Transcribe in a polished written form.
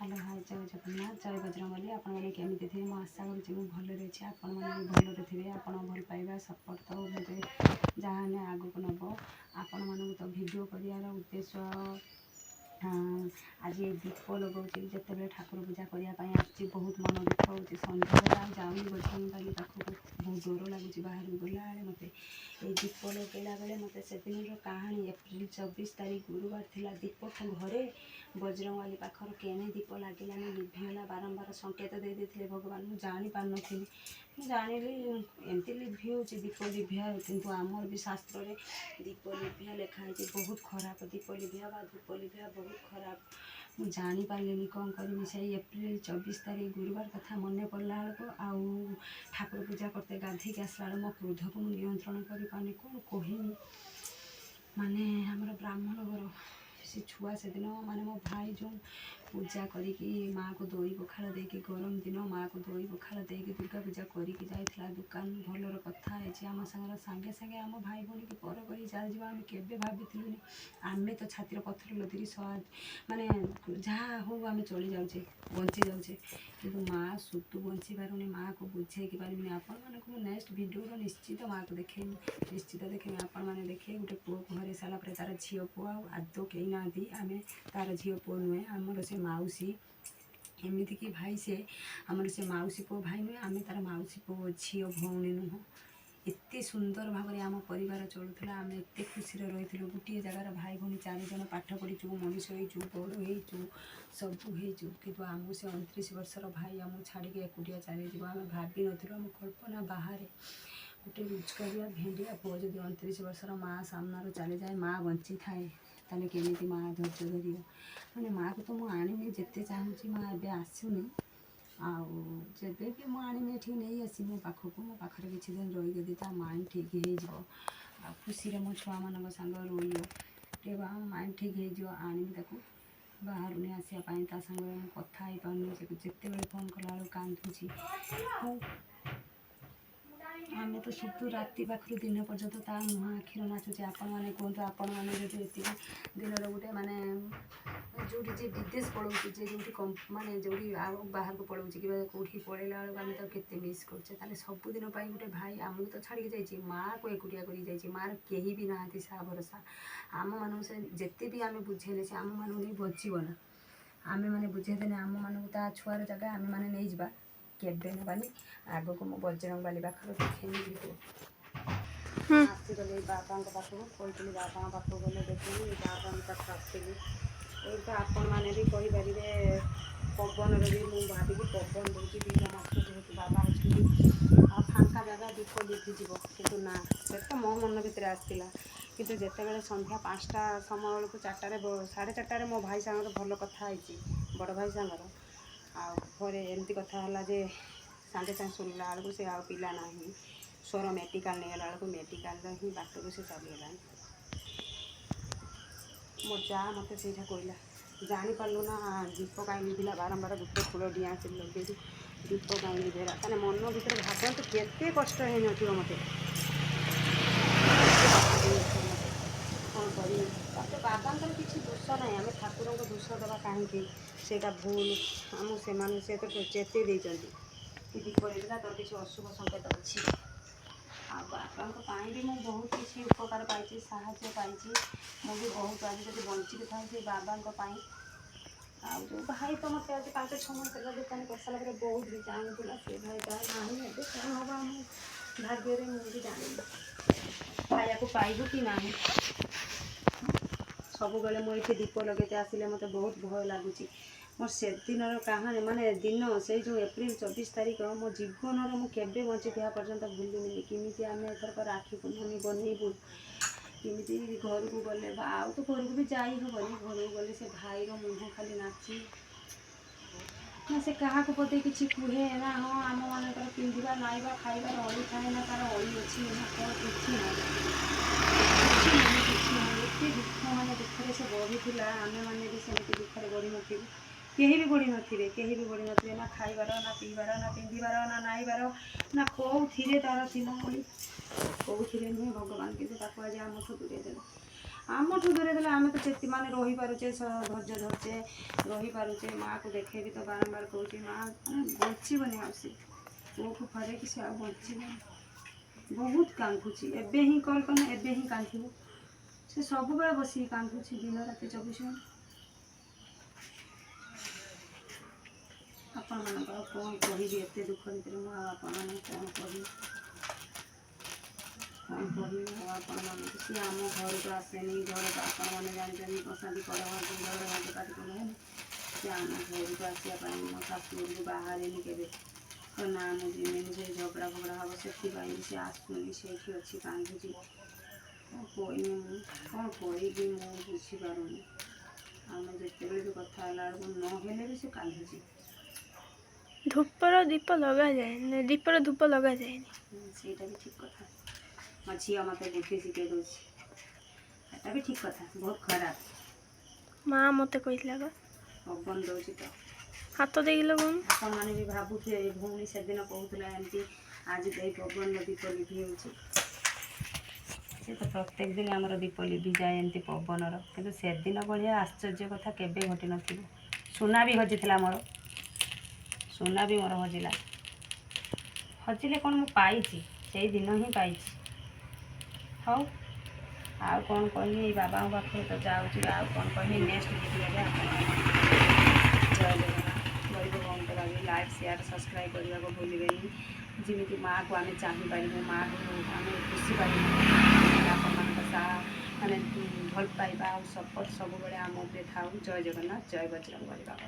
Hello hi जय जगन्नाथ जय बजरंगबली आपने केमी थे मुझे आशा करुँच भलि अच्छे आपण मैंने भलि थे आप भल पाइबा सपोर्ट तो मुझे जहाँ आग को नब आपण मानक तो भिडियो करार उद्देश्य आज दीप लगाऊँगी जिते ठाकुर पूजा करने आसी बहुत मन दुख हो सन्ध्या जाऊनी बजरंगबली पाखक बहुत डर लगुच बाहर गला मत ये दीप लगेला बेले मत से दिन कहानी एप्रिल 24 तारीख गुरुवार थिला दीप घरे बजरंगबली पाखर केने दीप लगिलानी लिभिगला बारंबार संकेत दे देते भगवान मुझे जानी पार नी जानिली एमती लिभि हो दीप लिभिया किंतु आमर भी शास्त्र रे दीप लिभिया लिखाई बहुत खराब दीप लिभिया धूप लिभिया बहुत खराब मुझे जानी पारे कौन करी से एप्रिल 24 तारीख गुरुवार कथा मन पड़ा बेलू आउ ठाकुर पूजा करते गाधीक आसला मो क्रोध को मुझे नियंत्रण कर पानी कौन कहमी माने आमर ब्राह्मण घर से छुआ से दिन माने मो भाई जो पूजा करी माँ को दही पखाड़ देकी गरम दिन माँ को दही पखाड़ देकी दुर्गा पूजा करके जाइला दुकान भलर कथा है आम सागर सांगे सांगे आम भाई भौणी की पर कर चल जावा आम के भाभी आम तो छातिर पत्थर लदिकी माने जहाँ हो आम चली जाऊे बंची जाऊे कि माँ सुतु बंची पारुनी माँ को बुझे पारि आपण मानक नेक्स्ट भिडियो निश्चित माँ को देखेमी निश्चित देखेमी आपण मैंने देखे गोटे पुओ को हर सारापर तार झी पुओ आदौ कई ना आम तार झी पुओ नुहे आमर से मौसी एमती कि भाई से आमर से मौसी पुओ भाई नुहे आम तार मौसी पुओ झी भौणी नुह एत सुंदर भाव में आम परिवार चलूला आम एत खुशी रही गोटे जगार भाई भौणी 4 जन पाठ पढ़ीचु मनीष होइचु बड़ होइचु सबू होइचु कि आमको से 29 वर्षर भाई आम छाड़ी एकुटिया चली जाव आम भाभी नु आम कल्पना बाहर गोटे रोजगारिया भेंडिया पुओ जब 29 वर्षर माँ सामना चली जाए माँ बंची थाए ताले केमी माँ धैर्य धर मैंने माँ को तो मुझे आनी जिते चाहूँगी माँ एवं आसुनी आबे भी मुझे आनी ये नहीं आसी मो पाखक मो पाखे किसी दिन रही ता माइंड ठीक हो खुशी मो छुआ मान सांग रोइयो माइंड ठीक हो आनी बाहर नहीं आसापी सांगे कथा ही पानी से जिते बड़े फोन कला कांदुची आम तो शुद्धू राति पाखर दिन पर्यंत ता मुह आखिर नाचुचे आपण मैंने कहतु आपण मैंने जो ये दिन गोटे माने जो विदेश पलाऊँ जो माने जो बाहर को पलाऊँ कि कौटी पलैला बेलू आम तो केते मिस करे सबुदिन गोटे भाई आमको तो छाड़ी जाइए माँ को एकुटिया कर माँ कहीं भी ना सा भरोसा आम मान से जिते भी आम बुझेले से आम मान नहीं बचना आम मैंने बुझेदेने आम मानक ता छुआर जगह आम मैंने नहीं जावा केबे नबानी आग को मो बजरंगबली पाखर देखेनी आसीगले बाबा पाखक कही बाबा पाखक गले देखी बाबा पाख आसली ये तो आपण मैंने भी कहीपर पवन भी मुझे भाविकी पवन दूसरी दीटा मत बहुत बाबा अच्छी फांका जगह दीप लिभिज कि ना से तो मो मन भितर आसला किंतु जितेबाला संध्या 5टा समय बेलू 4टार 4:30 मो भाई सांगर भल कथा बड़ भाई सांगर आरे एमती कथा है जे सागे सागे शुणला बेलू से आ पिला ना स्वर मेडिकाल नहीं गला बेलू मेडिकाल ही बाट को से चलीगला मो जा मत से कहला जापारू ना दीप कहीं लिभिला बारंबार गुटे फूल डिया से लगे दीप कहीं लिभेला ताने मन भर भावतु केते कष्ट है मत कौन कर बाबा किसी दोष ना आम ठाकुर को दोष दबा कहीं सेटा भूल आम से तो चेते देती कि दीप लेला तोर किसी अशुभ संकेत अच्छी बाबा भी मुझे बहुत किसी उपकार पाई साहय पाई मुझे बहुत आज जब बंचिक था बाबा जो भाई तो मत आज 5-6 मास दुकान कर सारा बहुत भी जानूला से भाई ना कौन हम आम भाग्य मुझे जानी खाया को पाइबू कि ना सब बेले मुझे दीप लगे आसिले मत बहुत भय लगुच मोर से दिन कहानी माने दिन से जो एप्रिल 24 तारीख मो जीवन मुझे बंची था पर्यंत भूलनी किमी आम एथरक राखी पूर्णमी बनईबू किमी घर को गले आउ तो घर को भी जाई हेनी घर को गले से भाईर मुह खाली नाची ना से क्या पदे किसी कहे ना हाँ आम मान पिंधा नाइबा खाइबार अड़ी थाए ना तार अड़ी अच्छी ना कौन किसी ना एत दुख माने दुखे से बढ़ी आम मैंने भी सेमती दुखे बढ़ी नु कहीं भी बढ़ी थे कहीं भी बढ़ी थे ना खाइबार ना पीबार ना पिंधार ना नाइबार ना कौन तार थी कौन नुहे भगवान किसी आज आम दूरे देवे आमठू दूरे देले आम तो से माने रही पारुचे धैर्य धरचे रही पारुचे माँ को देखे भी तो बारंबार कहूँ माँ बचबनी आसी पुओ को फरे कि से बचबनी बहुत कांदुची एबे ही कल कने एबे ही कांदू से सब बेले बस कांदुची दिन राति 24 घंटा आपण मान कौन कहि एत दुख भितर मुझे आपण मैंने कौन कहि आपण मान सी आम घर को आसेनी घर को आपण मैंने जानते प्रसादी कर घर भाग काट सी आम घर को आसापी मो शाशुर को बाहर के तो ना मुझे मुझे झगड़ा फगड़ा हम से आसुनी से अच्छी कांदुची कौन करी मु बुझीपारूनी आम जिते भी कथा नहेले भी से कांदुची धूपर दीप लगा जाए दीपर धूप लगा जाए ସେଇଟା ବି ଠିକ୍ କଥା ମୋ ଝିଅ ମୋତେ ବୁଦ୍ଧି ଶିଖେଇ ଦେଉଛି ଏଟା ବି ଠିକ୍ କଥା ବହୁତ ଖରାପ माँ मत कहला ପବନ ଦେଉଛି ତ हाथ देखिल कौन ଆପଣମାନେ ବି ଭାବୁଥିବେ ଏ ଭଉଣୀ ସେଦିନ କହୁଥିଲା ଏମିତି ଆଜି ତ ଏଇ ପବନର ଦୀପ ଲିଭି ହେଉଛି ସେ ତ ପ୍ରତ୍ୟେକ ଦିନ ଆମର ଦୀପ ଲିଭିଯାଏ ଏମିତି ପବନର କିନ୍ତୁ ସେଦିନ ଭଳିଆ ଆଶ୍ଚର୍ଯ୍ୟ କଥା କେବେ ଘଟିନଥିବ ସୁନା ବି ହଜିଥିଲା ମୋର ସୁନା ବି ମୋର ହଜିଲା ହଜିଲେ କ'ଣ ମୁଁ ପାଇଛି ସେଇ ଦିନ ହିଁ ପାଇଛି ହଉ ଆଉ କ'ଣ କହିବି ଏଇ ବାବାଙ୍କ ପାଖରେ ତ ଯାଉଛି ଆଉ କ'ଣ କହିବି ନେକ୍ସଟ ଭିଡ଼ିଓରେ ଆପଣ ଜୟ ଜଗନ୍ନାଥ ଗରିବ ଭଉଣୀଙ୍କ ଲାଗି ଲାଇକ୍ ସେୟାର ସବସ୍କ୍ରାଇବ୍ କରିବାକୁ ଭୁଲିବେନି ଯେମିତି ମାଆକୁ ଆମେ ଚାହିଁପାରିବୁ ମାଆକୁ ଆମେ ଖୁସି ପାରିବୁ ଆପଣମାନଙ୍କ ମାନେ ଭଲ ପାଇବା ଆଉ ସପୋର୍ଟ ସବୁବେଳେ ଆମ ଉପରେ ଥାଉ ଜୟ ଜଗନ୍ନାଥ ଜୟ ବଜରଙ୍ଗ ବଲି ବାବା।